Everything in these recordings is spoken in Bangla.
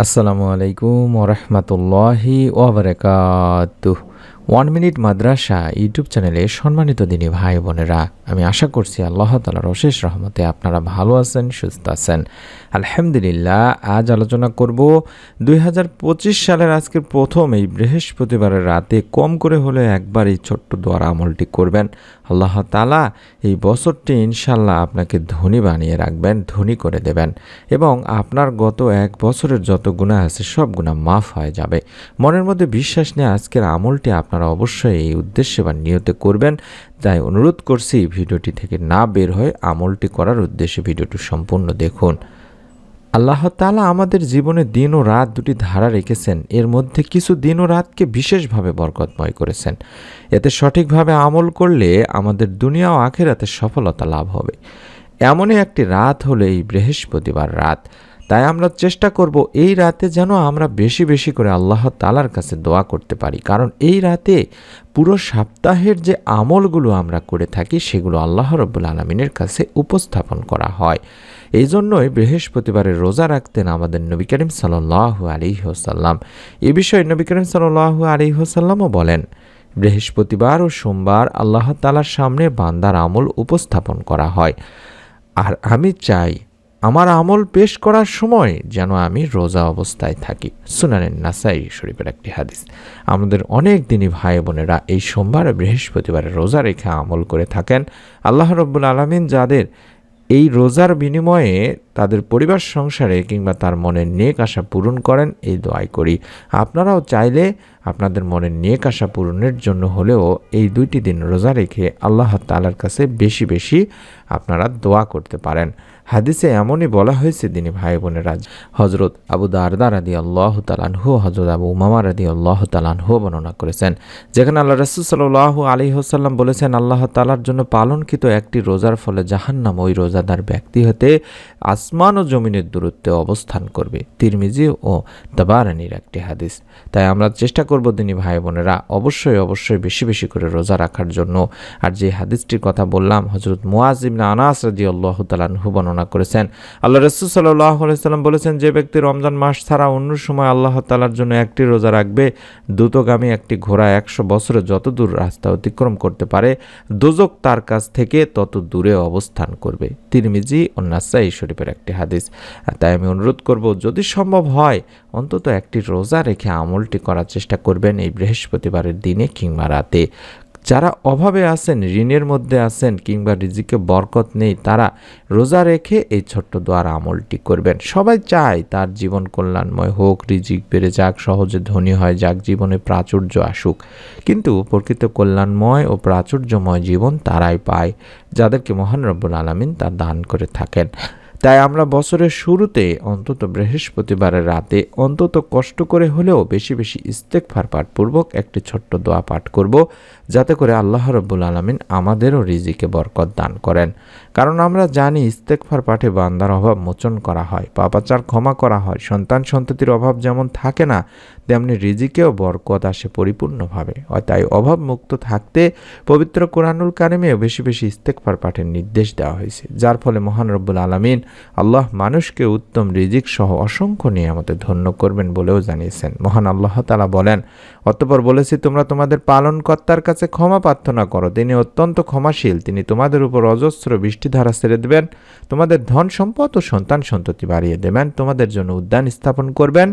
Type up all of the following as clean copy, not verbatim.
আসসালামু আলাইকুম ওরহমতুল্লাহি ওবরাকাতুহ। 1 মিনিট মাদ্রাসা ইউটিউব চ্যানেলে সম্মানিত দিনী ভাই বোনেরা, আমি আশা করছি আল্লাহ তাআলার অশেষ রহমতে আপনারা ভালো আছেন, সুস্থ আছেন। আলহামদুলিল্লাহ। আজ আলোচনা করব 2025 সালের আজকের প্রথম এই বৃহস্পতিবারের রাতে কম করে হলে একবার এই ছোট্ট দোয়ার আমলটি করবেন। আল্লাহ তাআলা এই বছরটি ইনশাল্লাহ আপনাকে ধনী বানিয়ে রাখবেন, ধনী করে দেবেন এবং আপনার গত এক বছরের যত গুনাহ আছে সব গুনাহ মাফ হয়ে যাবে। মনের মধ্যে বিশ্বাস নিয়ে আজকের আমলটি আপনারা অবশ্যই এই উদ্দেশ্যে বা নিয়তে করবেন। তাই অনুরোধ করছি ভিডিওটি থেকে না বের হয়ে আমলটি করার উদ্দেশ্যে ভিডিওটি সম্পূর্ণ দেখুন। আল্লাহ তাআলা আমাদের জীবনে দিন ও রাত দুটি ধারা রেখেছেন, এর মধ্যে কিছু দিন ও রাতকে বিশেষভাবে বরকতময় করেছেন। এতে সঠিকভাবে আমল করলে আমাদের দুনিয়া ও আখিরাতে সফলতা লাভ হবে। এমনই একটি রাত হলো এই বৃহস্পতিবার রাত। তাই আমরা চেষ্টা করব এই রাতে যেন আমরা বেশি বেশি করে আল্লাহ তাআলার কাছে দোয়া করতে পারি, কারণ এই রাতে পুরো সপ্তাহের যে আমলগুলো আমরা করে থাকি সেগুলো আল্লাহ রাব্বুল আলামিনের কাছে উপস্থাপন করা হয়। এই জন্যই বৃহস্পতিবারে রোজা রাখতেন আমাদের নবী করিম সাল্লাল্লাহু আলাইহি ওয়াসাল্লাম। এ বিষয়ে নবী করিম সাল্লাল্লাহু আলাইহি ওয়াসাল্লামও বলেন, বৃহস্পতিবার ও সোমবার আল্লাহ তাআলার সামনে বান্দার আমল উপস্থাপন করা হয়, আর আমি চাই আমার আমল পেশ করার সময় যেন আমি রোজা অবস্থায় থাকি। সুনানে নাসাই শরীফের একটি হাদিস। আমাদের অনেক দিনই ভাই বোনেরা এই সোমবার ও বৃহস্পতিবারে রোজা রেখে আমল করে থাকেন। আল্লাহ রাব্বুল আলামিন যাদের এই রোজার বিনিময়ে তাদের পরিবার সংসারে কিংবা তার মনের নেক আশা পূরণ করেন, এই দোয়াই করি। আপনারাও চাইলে আপনাদের মনের নেক আশা পূরণের জন্য হলেও এই 2টি দিন রোজা রেখে আল্লাহ তাআলার কাছে বেশি বেশি আপনারা দোয়া করতে পারেন। হাদিসে এমনই বলা হয়েছে দিনী ভাই বোনেরা, হজরত আবু দারদা রাদিয়াল্লাহু তাআলা আনহু, হজরত আবু উমামা রাদিয়াল্লাহু তাআলা আনহু বর্ণনা করেছেন, যেখানে আল্লাহ রাসূল সাল্লাল্লাহু আলাইহি ওয়াসাল্লাম বলেছেন, আল্লাহ তাআলার জন্য পালনকৃত একটি রোজার ফলে জাহান্নাম ওই রোজাদার ব্যক্তি হতে আসমান ও জমিনের দূরত্বে অবস্থান করবে। তিরমিজি ও তাবারানির একটি হাদিস। তাই আমরা চেষ্টা করব দিনী ভাই বোনেরা অবশ্যই বেশি বেশি করে রোজা রাখার জন্য। আর যে হাদিসটির কথা বললাম, হযরত মুআজ ইবনে আনাস রাদিয়াল্লাহু তাআলা আনহু বর্ণনা করেছেন, আল্লাহ রাসূল সাল্লাল্লাহু আলাইহি ওয়াসাল্লাম বলেছেন, যে ব্যক্তি রমজান মাস ছাড়া অন্য সময় আল্লাহ তাআলার জন্য একটি রোজা রাখবে, দ্রুতগামী একটি ঘোড়া 100 বছরে যত দূর রাস্তা অতিক্রম করতে পারে, দোজখ তার কাছ থেকে তত দূরে অবস্থান করবে। তিরমিজি ও নাসাই শরীফের একটি হাদিস। তাই আমি অনুরোধ করব, যদি সম্ভব হয় অন্তত একটি রোজা রেখে আমলটি করার চেষ্টা করবেন এই বৃহস্পতিবারের দিনে কিংবা রাতে। যারা অভাবে আছেন, ঋণের মধ্যে আছেন কিংবা রিজিকে বরকত নেই, তারা রোজা রেখে এই ছোট্ট দোয়ার আমলটি করবেন। সবাই চায় তার জীবন কল্যাণময় হোক, রিজিক বেড়ে যাক, সহজে ধনী হয় যাক, জীবনে প্রাচুর্য আসুক। কিন্তু প্রকৃত কল্যাণময় ও প্রাচুর্যময় জীবন তারাই পায় যাদেরকে মহান রব্বুল আলামিন তা দান করে থাকেন। তাই আমরা বছরের শুরুতে অন্তত বৃহস্পতিবারের রাতে অন্তত কষ্ট করে হলেও বেশি বেশি ইস্তেগফার পাঠপূর্বক একটি ছোট্ট দোয়া পাঠ করব, যাতে করে আল্লাহ রাব্বুল আলামিন আমাদেরও রিজিকে বরকত দান করেন। কারণ আমরা জানি ইস্তেগফার পাঠে বান্দার অভাব মোচন করা হয়, পাপাচার ক্ষমা করা হয়, সন্তান সন্ততির অভাব যেমন থাকে না, তেমনি রিজিকেও বরকত আসে পরিপূর্ণভাবে। তাই অভাব মুক্ত থাকতে পবিত্র কোরআনুল কারিমেও বেশি বেশি ইস্তেগফার পাঠের নির্দেশ দেওয়া হয়েছে, যার ফলে মহান রব্বুল আলামিন আল্লাহ মানুষকে উত্তম রিজিক সহ অসংখ্য নিয়ামতে ধন্য করবেন বলেও জানিয়েছেন। মহান আল্লাহ তাআলা বলেন, অতঃপর বলেছি, তোমরা তোমাদের পালনকর্তার কাছে ক্ষমা প্রার্থনা করো, তিনি অত্যন্ত ক্ষমাশীল, তিনি তোমাদের উপর অজস্র বৃষ্টিধারা ছেড়ে দেবেন, তোমাদের ধন সম্পদ ও সন্তান সন্ততি বাড়িয়ে দেবেন, তোমাদের জন্য উদ্যান স্থাপন করবেন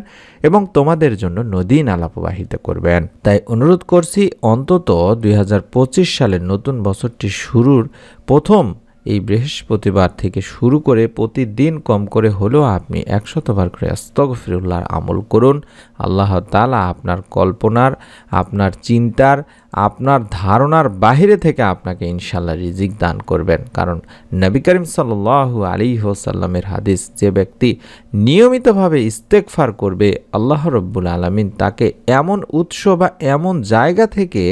এবং তোমাদের জন্য নদী নালা প্রবাহিত করবেন। তাই অনুরোধ করছি, অন্তত 2025 সালের নতুন বছরটি শুরুর প্রথম এই বৃহস্পতিবার থেকে শুরু করে প্রতিদিন কম করে হলেও আপনি 100 বার করে আস্তাগফিরুল্লাহর আমল করুন। আল্লাহ তাআলা আপনার কল্পনার, আপনার চিন্তার, আপনার ধারণার বাহিরে থেকে আপনাকে ইনশাল্লাহ রিজিক দান করবেন। কারণ নবী করিম সাল্লাল্লাহু আলাইহি ওয়াসাল্লামের হাদিস, যে ব্যক্তি নিয়মিতভাবে ইস্তেগফার করবে, আল্লাহ রাব্বুল আলামিন তাকে এমন উৎস বা এমন জায়গা থেকে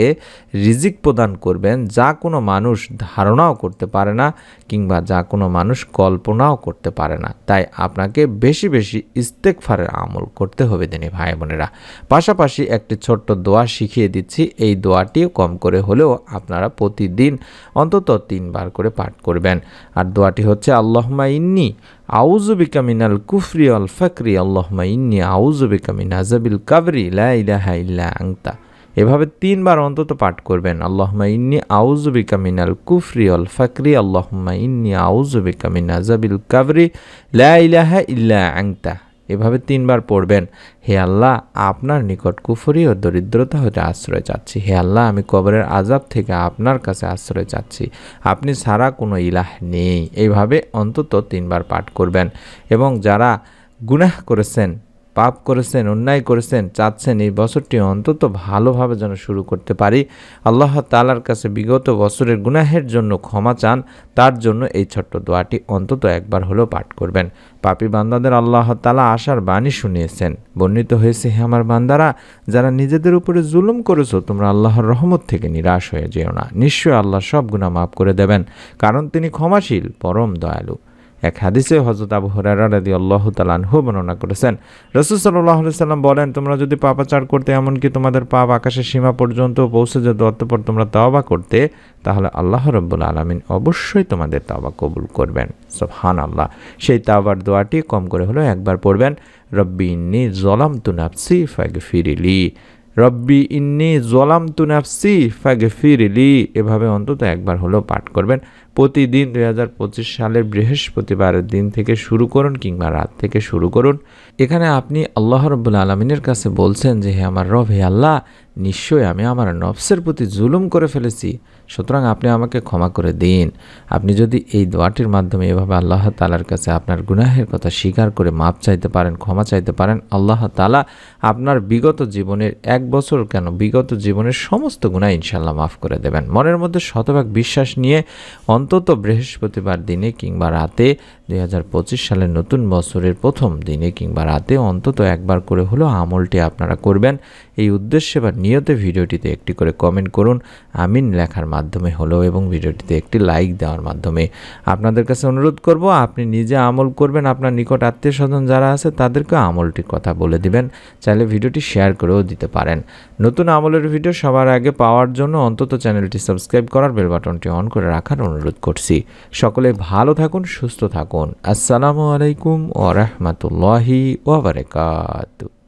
রিজিক প্রদান করবেন যা কোনো মানুষ ধারণাও করতে পারে না কিংবা যা কোনো মানুষ কল্পনাও করতে পারে না। তাই আপনাকে বেশি বেশি ইস্তেগফারের আমল করতে হবে দিনী ভাই বোনেরা। পাশাপাশি একটি ছোট্ট দোয়া শিখিয়ে দিচ্ছি, এই দোয়াটিও কম করে হলেও আপনারা প্রতিদিন অন্তত 3 বার করে পাঠ করবেন। আর দোয়াটি হচ্ছে, আল্লাহুম্মা ইন্নী আউযু বিকা মিনাল কুফরি ওয়াল ফাকরি আল্লাহুম্মা ইন্নী আউযু বিকা মিন আযাবিল কাবরি লা ইলাহা ইল্লা আনতা। এভাবে 3 বার অন্তত পাঠ করবেন। আল্লাহুম্মা ইন্নী আউযু বিকা মিনাল কুফরি ওয়াল ফাকরি আল্লাহুম্মা ইন্নী আউযু বিকা মিন আযাবিল কাবরি লা ইলাহা ইল্লা আনতা। এভাবে 3 বার পড়বেন। হে আল্লাহ, আপনার নিকট কুফরি ও দরিদ্রতা হতে আশ্রয় চাচ্ছি। হে আল্লাহ, আমি কবরের আযাব থেকে আপনার কাছে আশ্রয় চাচ্ছি। আপনি ছাড়া কোনো ইলাহ নেই। এইভাবে অন্তত 3 বার পাঠ করবেন। এবং যারা গুনাহ করেছেন, পাপ করেছেন, অন্যায় করেছেন, চাচ্ছেন এই বছরটি অন্তত ভালোভাবে যেন শুরু করতে পারি, আল্লাহ তাআলার কাছে বিগত বছরের গুনাহের জন্য ক্ষমা চান, তার জন্য এই ছোট্ট দোয়াটি অন্তত একবার হলেও পাঠ করবেন। পাপী বান্দাদের আল্লাহ তাআলা আশার বাণী শুনিয়েছেন। বর্ণিত হয়েছে, হে আমার বান্দারা, যারা নিজেদের উপরে জুলুম করেছো, তোমরা আল্লাহর রহমত থেকে নিরাশ হয়ে যেও না। নিশ্চয় আল্লাহ সব গুনাহ মাফ করে দেবেন, কারণ তিনি ক্ষমাশীল, পরম দয়ালু। এক হাদিসে হযরত আবু হুরায়রা রাদিয়াল্লাহু তাআলা আনহু বর্ণনা করেছেন, রাসূল সাল্লাল্লাহু আলাইহি সাল্লাম বলেন, তোমরা যদি পাপাচার করতে, এমনকি তোমাদের পাপ আকাশের সীমা পর্যন্ত পৌঁছে যেত, অতঃপর তোমরা তওবা করতে, তাহলে আল্লাহ রাব্বুল আলামিন অবশ্যই তোমাদের তওবা কবুল করবেন। সুবহানাল্লাহ। সেই তওবার দোয়াটি কম করে হলেও একবার পড়বেন। রব্বি ইন্নী যালামতু নাফসি ফাগফিরলি, রব্বি ইন্নী যালামতু নাফসি ফাগফিরলি। এভাবে অন্তত একবার হলেও পাঠ করবেন। প্রতিদিন 2025 সালের বৃহস্পতিবারের দিন থেকে শুরু করুন কিংবা রাত থেকে শুরু করুন। এখানে আপনি আল্লাহ রাব্বুল আলামিনের কাছে বলছেন যে, হে আমার রব, হে আল্লাহ, নিশ্চয়ই আমি আমার নফসের প্রতি জুলুম করে ফেলেছি, সুতরাং আপনি আমাকে ক্ষমা করে দিন। আপনি যদি এই দোয়াটির মাধ্যমে এভাবে আল্লাহ তাআলার কাছে আপনার গুনাহের কথা স্বীকার করে মাপ চাইতে পারেন, ক্ষমা চাইতে পারেন, আল্লাহ তাআলা আপনার বিগত জীবনের 1 বছর কেন, বিগত জীবনের সমস্ত গুনাহ ইনশাআল্লাহ মাফ করে দেবেন। মনের মধ্যে শতভাগ বিশ্বাস নিয়ে অন্তত বৃহস্পতিবার দিনে কিংবা রাতে 2025 সালের নতুন বছরের প্রথম দিনে কিংবা রাতে অন্তত একবার করে হলেও আমলটি আপনারা করবেন। এই উদ্দেশ্যে বা নিয়তে ভিডিওটিতে একটি করে কমেন্ট করুন, আমিন লেখার মাধ্যমে হলেও, এবং ভিডিওটিতে একটি লাইক দেওয়ার মাধ্যমে। আপনাদের কাছে অনুরোধ করব, আপনি নিজে আমল করবেন, আপনার নিকট আত্মীয় স্বজন যারা আছে তাদেরকে আমলটির কথা বলে দিবেন। চাইলে ভিডিওটি শেয়ার করেও দিতে পারেন। নতুন আমলের ভিডিও সবার আগে পাওয়ার জন্য অন্তত চ্যানেলটি সাবস্ক্রাইব করার, বেল বাটনটি অন করে রাখার অনুরোধ করছি। সকলে ভালো থাকুন, সুস্থ থাকুন। আসসালামু আলাইকুম ওয়া রাহমাতুল্লাহি ওয়া বারাকাতুহু।